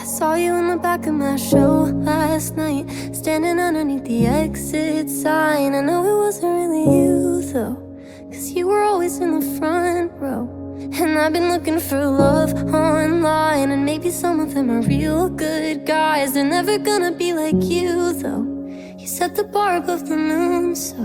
Saw you in the back of my show last night, standing underneath the exit sign. I know it wasn't really you though, 'cause you were always in the front row. And I've been looking for love online, and maybe some of them are real good guys. They're never gonna be like you though. You set the bar above the moon, so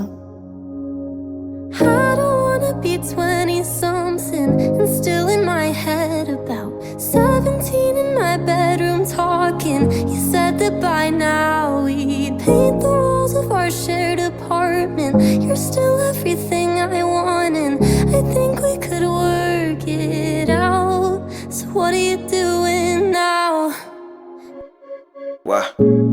I don't wanna be 20-something and still in my head about 17 in my bedroom talking. You said that by now we'd paint the walls of our shared apartment. You're still everything I want, and I think we could work it out. So what are you doing now?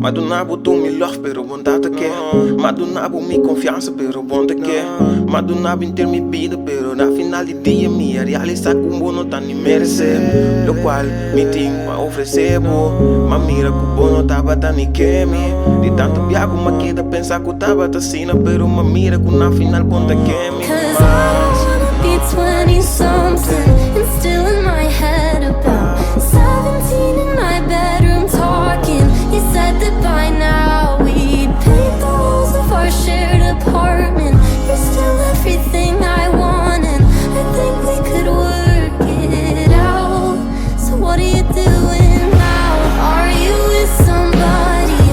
Ma do nabo tu mi love pero bondade que Ma do nabo mi confiança pero bonde que Ma do nabo em ter mi vida pero na final de dia me realizar como não tá nem merecer. Lo qual me tem pra oferecer bo. Ma mira que bom não tava tá nem que me. De tanto viago ma queda pensar que tava tá sina pero ma mira que na final bonde que me. 'Cause I don't wanna be 20-something and still in my head about 17 in my bedroom talking. You said that by now we'd paint the walls of our shared apartment. You're still everything I want, and I think we could work it out. So what are you doing now? Are you with somebody?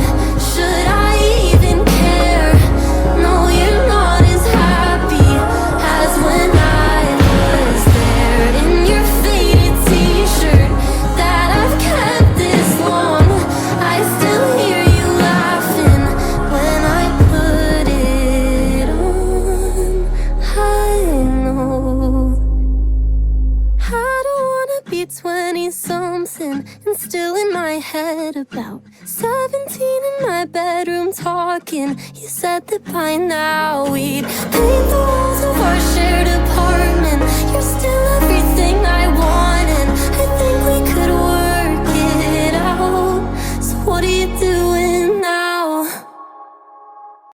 Should I even care? No, you're not as happy as when I was there. In your faded t-shirt that I've kept this long, I still hear you laughing when I put it on. I know I don't wanna be 20-something and still in my head about 17 in my bedroom talking. You said that by now we'd paint the walls of our shared apartment.